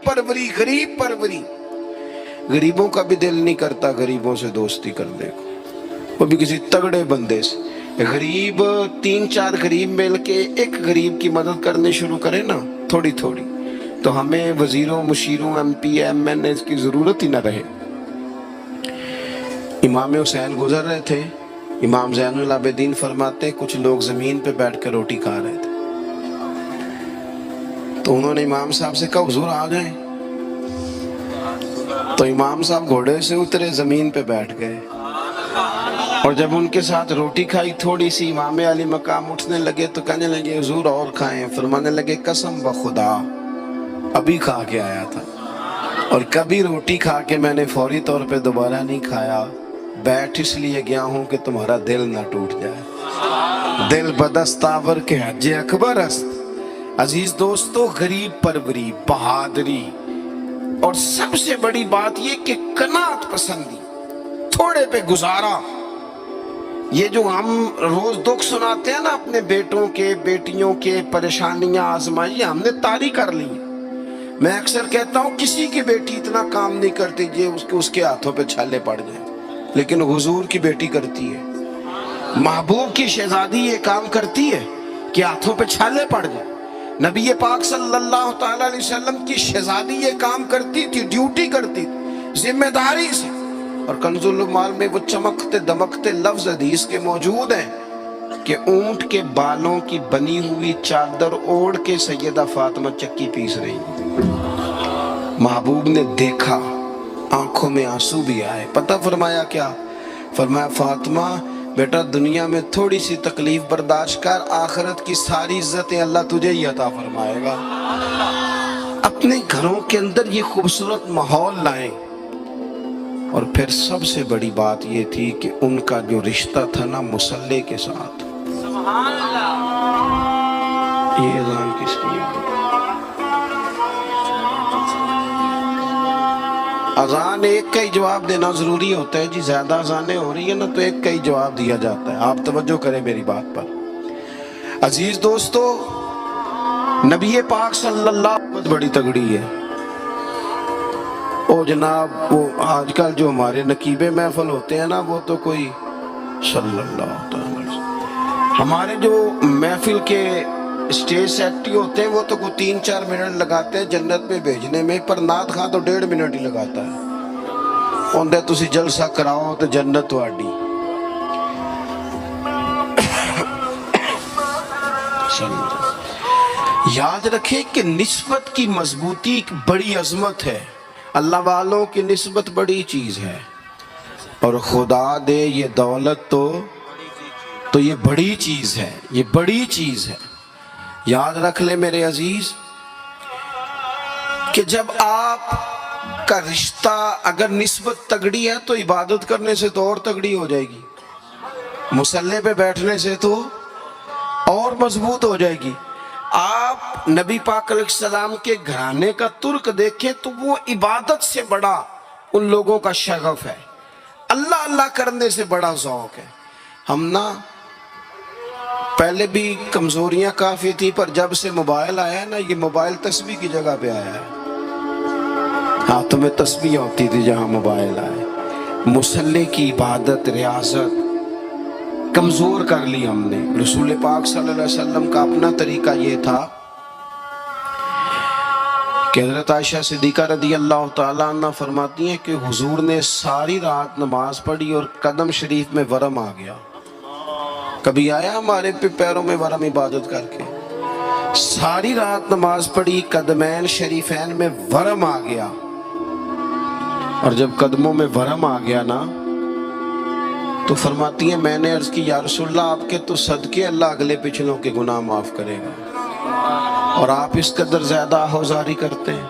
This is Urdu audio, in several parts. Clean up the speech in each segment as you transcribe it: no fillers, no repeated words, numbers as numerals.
پروری، غریب پروری. غریبوں کا بھی دل نہیں کرتا غریبوں سے دوستی کرنے کو، وہ بھی کسی تگڑے بندے سے. غریب 3-4 غریب مل کے ایک غریب کی مدد کرنے شروع کرے نا تھوڑی تھوڑی، تو ہمیں وزیروں، مشیروں، ایم پی، ایم این اے کی ضرورت ہی نہ رہے. امام حسین گزر رہے تھے، امام زین العابدین فرماتے کچھ لوگ زمین پہ بیٹھ کے روٹی کھا رہے تھے، تو انہوں نے امام صاحب سے کہا حضور آ جائیں. تو امام صاحب گھوڑے سے اترے، زمین پہ بیٹھ گئے، اور جب ان کے ساتھ روٹی کھائی تھوڑی سی، امام علی مقام اٹھنے لگے تو کہنے لگے حضور اور کھائیں. فرمانے لگے قسم بخدا ابھی کھا کے آیا تھا، اور کبھی روٹی کھا کے میں نے فوری طور پہ دوبارہ نہیں کھایا. بیٹھ اس لیے گیا ہوں کہ تمہارا دل نہ ٹوٹ جائے. دل بدستاور کے حج اکبر است. عزیز دوستو، غریب پروری، بہادری، اور سب سے بڑی بات یہ کہ قناعت پسندی، تھوڑے پہ گزارا. یہ جو ہم روز دکھ سناتے ہیں نا اپنے بیٹوں کے، بیٹیوں کے، پریشانیاں، آزمائیاں ہم نے طاری کر لی. میں اکثر کہتا ہوں کسی کی بیٹی اتنا کام نہیں کرتی جو اس کے ہاتھوں پہ چھالے پڑ جائیں، لیکن حضور کی بیٹی کرتی ہے. محبوب کی شہزادی یہ کام کرتی ہے کہ ہاتھوں پہ چھالے پڑ جائیں. نبی پاک صلی اللہ تعالی علیہ وسلم کی شہزادی یہ کام کرتی تھی، ڈیوٹی کرتی تھی ذمہ داری سے. اور کنز العمال میں وہ چمکتے دمکتے لفظ حدیث کے موجود ہیں کہ اونٹ کے بالوں کی بنی ہوئی چادر اوڑھ کے سیدہ فاطمہ چکی پیس رہی. محبوب نے دیکھا، آنکھوں میں آنسو بھی آئے. پتہ فرمایا کیا؟ فرمایا فاطمہ بیٹا دنیا میں تھوڑی سی تکلیف برداشت کر، آخرت کی ساری عزتیں اللہ تجھے ہی عطا فرمائے گا. اپنے گھروں کے اندر یہ خوبصورت ماحول لائیں. اور پھر سب سے بڑی بات یہ تھی کہ ان کا جو رشتہ تھا نا مصلی کے ساتھ. سبحان اللہ. یہ اذان کس کی ہے؟ اذان ایک کا ہی جواب دینا ضروری ہوتا ہے جی. زیادہ اذانیں ہو رہی ہیں نا تو ایک کا ہی جواب دیا جاتا ہے. آپ توجہ کریں میری بات پر. عزیز دوستو، نبی پاک صلی اللہ علیہ وسلم بڑی تگڑی ہے. او جناب وہ آج کل جو ہمارے نقیبے محفل ہوتے ہیں نا وہ تو کوئی صلی اللہ تعالی وسلم. ہمارے جو محفل کے اسٹیج سیکٹری ہوتے ہیں وہ تو کوئی 3-4 منٹ لگاتے ہیں جنت میں بھیجنے میں، پر نعت خواں تو 1.5 منٹ ہی لگاتا ہے. اندر تسی جلسہ کراؤ تو جنت تہاڈی. یاد رکھیں کہ نسبت کی مضبوطی ایک بڑی عظمت ہے. اللہ والوں کی نسبت بڑی چیز ہے، اور خدا دے یہ دولت تو یہ بڑی چیز ہے، یہ بڑی چیز ہے. یاد رکھ لے میرے عزیز کہ جب آپ کا رشتہ اگر نسبت تگڑی ہے تو عبادت کرنے سے تو اور تگڑی ہو جائے گی، مصلی پہ بیٹھنے سے تو اور مضبوط ہو جائے گی. آپ نبی پاک علیہ السلام کے گھرانے کا ترک دیکھیں تو وہ عبادت سے بڑا ان لوگوں کا شغف ہے، اللہ اللہ کرنے سے بڑا ذوق ہے. ہم نا پہلے بھی کمزوریاں کافی تھی، پر جب سے موبائل آیا ہے نا یہ موبائل تسبیح کی جگہ پہ آیا ہے. ہاتھوں میں تسبیح ہوتی تھی جہاں موبائل آئے. مصلی کی عبادت، ریاضت کمزور کر لی ہم نے. رسول پاک صلی اللہ علیہ وسلم کا اپنا طریقہ یہ تھا کہ حضرت عائشہ صدیقہ رضی اللہ تعالیٰ عنہ فرماتی ہیں کہ حضور نے ساری رات نماز پڑھی اور قدم شریف میں ورم آ گیا. کبھی آیا ہمارے پیروں میں ورم عبادت کر کے؟ ساری رات نماز پڑھی، قدمین شریفین میں ورم آ گیا. اور جب قدموں میں ورم آ گیا نا تو فرماتی ہیں میں نے عرض کی یا رسول اللہ آپ کے تو صدقے اللہ اگلے پچھلوں کے گناہ معاف کرے گا، اور آپ اس قدر زیادہ آہوزاری کرتے ہیں.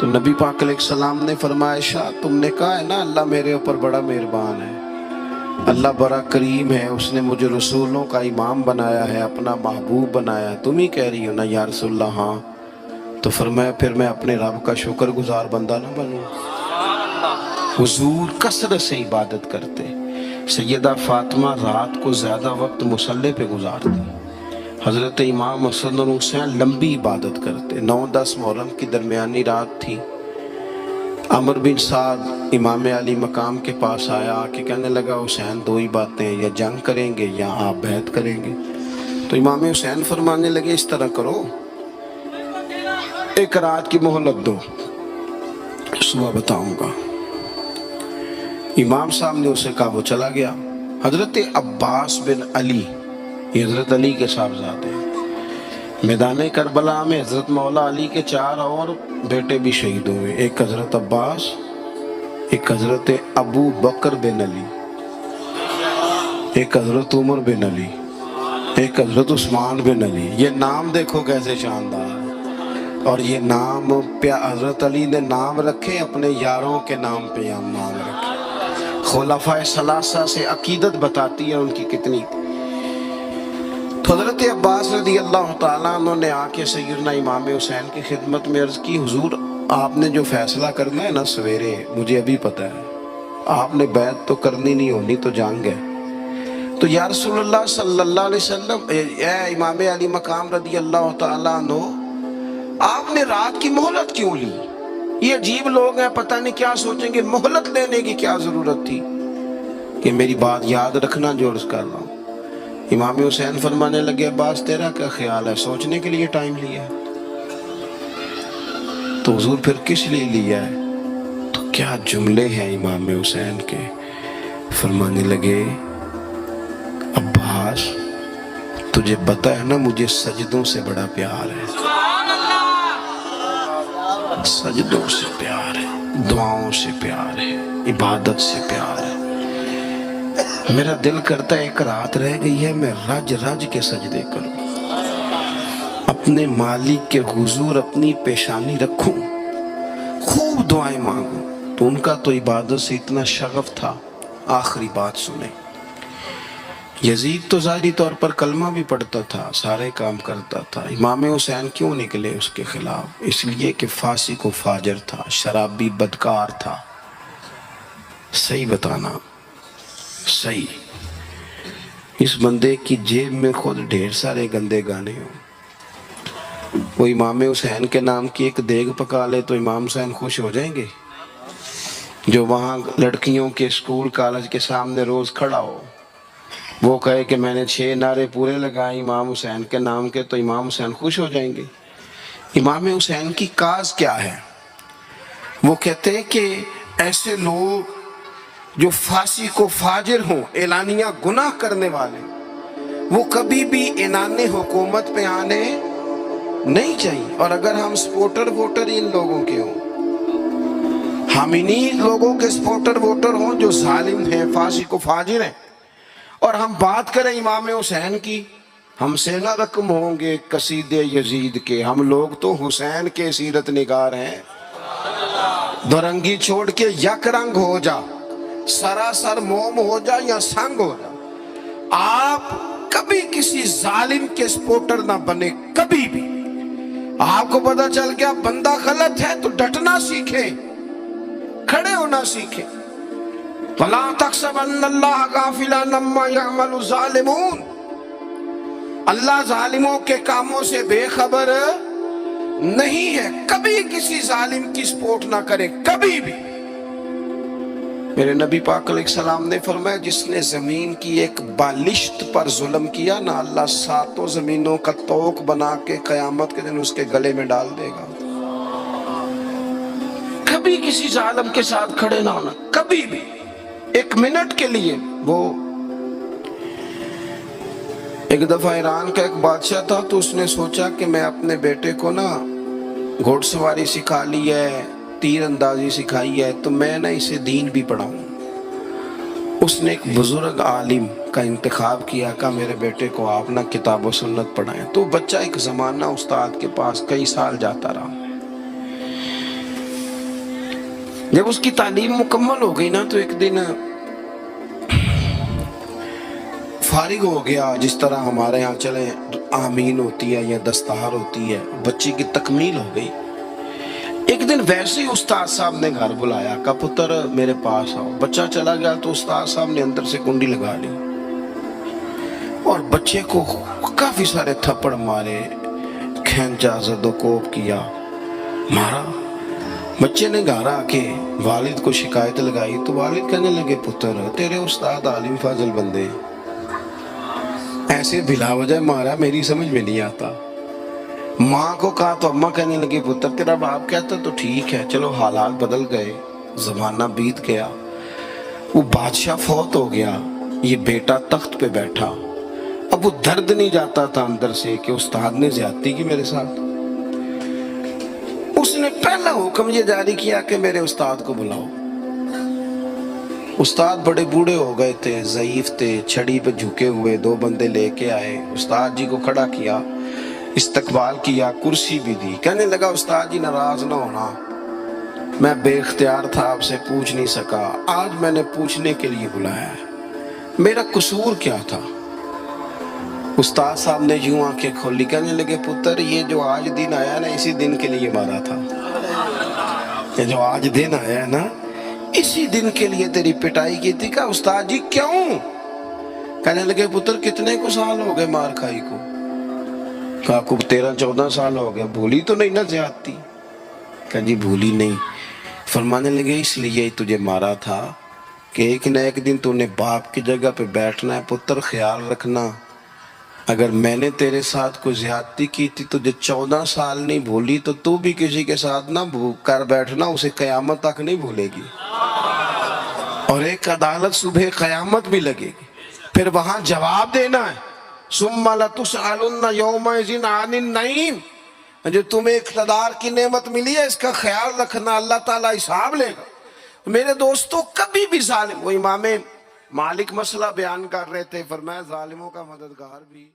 تو نبی پاک علیہ السلام نے فرمایا عائشہ تم نے کہا ہے نا اللہ میرے اوپر بڑا مہربان ہے، اللہ بڑا کریم ہے، اس نے مجھے رسولوں کا امام بنایا ہے، اپنا محبوب بنایا ہے. تم ہی کہہ رہی ہو نا یا رسول اللہ؟ ہاں. تو فرمایا پھر میں اپنے رب کا شکر گزار بندہ نہ بنوں. حضور کثرت سے عبادت کرتے. سیدہ فاطمہ رات کو زیادہ وقت مصلی پہ گزارتی. حضرت امام حسن اور حسین لمبی عبادت کرتے. 9-10 محرم کی درمیانی رات تھی. عمر بن سعد امام علی مقام کے پاس آیا کہ کہنے لگا حسین دو ہی باتیں، یا جنگ کریں گے یا آپ بیعت کریں گے. تو امام حسین فرمانے لگے اس طرح کرو، ایک رات کی مہلت دو، صبح بتاؤں گا. امام صاحب نے اسے کہا، وہ چلا گیا. حضرت عباس بن علی، یہ حضرت علی کے صاحبزادے ہیں. میدان کربلا میں حضرت مولا علی کے 4 اور بیٹے بھی شہید ہوئے. ایک حضرت عباس، ایک حضرت ابو بکر بن علی، ایک حضرت عمر بن علی، ایک حضرت عثمان بن علی. یہ نام دیکھو کیسے شاندار ہے. اور یہ نام حضرت علی نے نام رکھے اپنے یاروں کے نام پہ، ہم نام رکھے. خلفائے ثلاثہ سے عقیدت بتاتی ہے ان کی کتنی. تو حضرت عباس رضی اللہ تعالیٰ عنہ نے آ کے سیدنا امام حسین کی خدمت میں عرض کی، حضور آپ نے جو فیصلہ کرنا ہے نا سویرے، مجھے ابھی پتہ ہے، آپ نے بیعت تو کرنی نہیں، ہونی تو جنگ ہے. تو یا رسول اللہ صلی اللہ علیہ وسلم، اے امام علی مقام رضی اللہ تعالیٰ عنہ، آپ نے رات کی مہلت کیوں لی؟ یہ عجیب لوگ ہیں، پتہ نہیں کیا سوچیں گے. مہلت لینے کی کیا ضرورت تھی؟ کہ میری بات یاد رکھنا جو عرض کر رہا ہوں. امام حسین فرمانے لگے، عباس تیرا کیا خیال ہے؟ سوچنے کے لیے ٹائم لیا ہے تو حضور پھر کس لیے لیا ہے؟ تو کیا جملے ہیں امام حسین کے. فرمانے لگے، عباس تجھے پتا ہے نا مجھے سجدوں سے بڑا پیار ہے، سجدوں سے پیار ہے، دعاؤں سے پیار ہے، عبادت سے پیار ہے. میرا دل کرتا ہے ایک رات رہ گئی ہے، میں رج رج کے سجدے کروں، اپنے مالک کے حضور اپنی پیشانی رکھوں، خوب دعائیں مانگوں. تو ان کا تو عبادت سے اتنا شغف تھا. آخری بات سنیں. یزید تو ظاہری طور پر کلمہ بھی پڑھتا تھا، سارے کام کرتا تھا. امام حسین کیوں نکلے اس کے خلاف؟ اس لیے کہ فاسق و فاجر تھا، شرابی بدکار تھا. صحیح بتانا، صحیح. اس بندے کی جیب میں خود ڈھیر سارے گندے گانے ہوں، وہ امام حسین کے نام کی ایک دیگ پکا لے تو امام حسین خوش ہو جائیں گے؟ جو وہاں لڑکیوں کے اسکول کالج کے سامنے روز کھڑا ہو، وہ کہے کہ میں نے 6 نعرے پورے لگائے امام حسین کے نام کے، تو امام حسین خوش ہو جائیں گے؟ امام حسین کی کاز کیا ہے؟ وہ کہتے ہیں کہ ایسے لوگ جو فاسق و فاجر ہوں، اعلانیہ گناہ کرنے والے، وہ کبھی بھی عنان حکومت پہ آنے نہیں چاہیے. اور اگر ہم سپورٹر ووٹر ان لوگوں کے ہوں، ہم انہی لوگوں کے سپورٹر ووٹر ہوں جو ظالم ہیں، فاسق و فاجر ہیں، اور ہم بات کریں امام حسین کی، ہم سے نہ رقم ہوں گے قصید یزید کے. ہم لوگ تو حسین کے سیرت نگار ہیں. دورنگی چھوڑ کے یک رنگ ہو جا، سراسر موم ہو جا یا سنگ ہو جا. آپ کبھی کسی ظالم کے سپورٹر نہ بنے، کبھی بھی. آپ کو پتا چل گیا بندہ غلط ہے تو ڈٹنا سیکھیں، کھڑے ہونا سیکھیں. وَلَا تَحْسَبَنَّ اللَّهَ غَافِلًا عَمَّا يَعْمَلُ الظَّالِمُونَ. اللہ ظالموں کے کاموں سے بے خبر نہیں ہے. کبھی کسی ظالم کی سپورٹ نہ کرے، کبھی بھی. میرے نبی پاک علیہ السلام نے فرمایا، جس نے زمین کی ایک بالشت پر ظلم کیا نا، اللہ 7 زمینوں کا طوق بنا کے قیامت کے دن اس کے گلے میں ڈال دے گا. کبھی کسی ظالم کے ساتھ کھڑے نہ ہونا، کبھی بھی. ایک منٹ کے لیے. وہ ایک دفعہ ایران کا ایک بادشاہ تھا، تو اس نے سوچا کہ میں اپنے بیٹے کو نا گھوڑ سواری سکھا لی ہے، تیر اندازی سکھائی ہے، تو میں نا اسے دین بھی پڑھاؤں. اس نے ایک بزرگ عالم کا انتخاب کیا، کہا میرے بیٹے کو آپ نا کتاب و سنت پڑھائیں. تو بچہ ایک زمانہ استاد کے پاس کئی سال جاتا رہا. جب اس کی تعلیم مکمل ہو گئی نا، تو ایک دن فارغ ہو گیا. جس طرح ہمارے ہاں چلے آمین ہوتی ہے یا دستار ہوتی ہے، بچی کی تکمیل ہو گئی. ایک دن ویسے ہی استاد صاحب نے گھر بلایا، کہا پتر میرے پاس آؤ. بچہ چلا گیا تو استاد صاحب نے اندر سے کنڈی لگا لی اور بچے کو کافی سارے تھپڑ مارے، کھینچا، زد و کوب کیا، مارا۔ بچے نے گھر آ کے والد کو شکایت لگائی تو والد کہنے لگے پتر تیرے استاد عالم فاضل بندے ایسے بلا وجہ مارا، میری سمجھ میں نہیں آتا۔ ماں کو کہا تو اماں کہنے لگی پتر تیرا باپ کہتا تو ٹھیک ہے، چلو حالات بدل گئے، زمانہ بیت گیا، وہ بادشاہ فوت ہو گیا، یہ بیٹا تخت پہ بیٹھا۔ اب وہ درد نہیں جاتا تھا اندر سے کہ استاد نے زیادتی کی میرے ساتھ۔ اس نے پہلا حکم یہ جاری کیا کہ میرے استاد کو بلاؤ۔ استاد بڑے بوڑھے ہو گئے تھے، ضعیف تھے، چھڑی پہ جھکے ہوئے، دو بندے لے کے آئے، استاد جی کو کھڑا کیا، استقبال کیا، کرسی بھی دی۔ کہنے لگا استاد جی ناراض نہ ہونا، میں بے اختیار تھا، آپ سے پوچھ نہیں سکا، آج میں نے پوچھنے کے لیے بلایا ہے، میرا قصور کیا تھا؟ استاد صاحب نے یوں آنکھیں کھولی، کہنے لگے پتر یہ جو آج دن آیا نا اسی دن کے لیے مارا تھا، یہ جو آج دن آیا نا اسی دن کے لیے تیری پٹائی کی تھی۔ کہا استاد جی کیوں؟ کہنے لگے پتر کتنے کو سال ہو گئے مار کھائی کو؟ کہا کو 13-14 سال ہو گئے، بھولی تو نہیں نہ زیادتی؟ کہا جی بھولی نہیں۔ فرمانے لگے اس لیے تجھے مارا تھا کہ ایک نہ ایک دن تو نے باپ کی جگہ پہ بیٹھنا ہے، پتر خیال رکھنا، اگر میں نے تیرے ساتھ کوئی زیادتی کی تھی تجھے 14 سال نہیں بھولی تو تو بھی کسی کے ساتھ نہ کر بیٹھنا، اسے قیامت تک نہیں بھولے گی، اور ایک عدالت صبح قیامت بھی لگے گی، پھر وہاں جواب دینا ہے، ثم لتسألن یومئذ عن النعیم۔ جو تمہیں اقتدار کی نعمت ملی ہے اس کا خیال رکھنا، اللہ تعالیٰ حساب لے گا۔ میرے دوستو کبھی بھی ظالم، وہ امام مالک مسئلہ بیان کر رہے تھے، فرمایا ظالموں کا مددگار بھی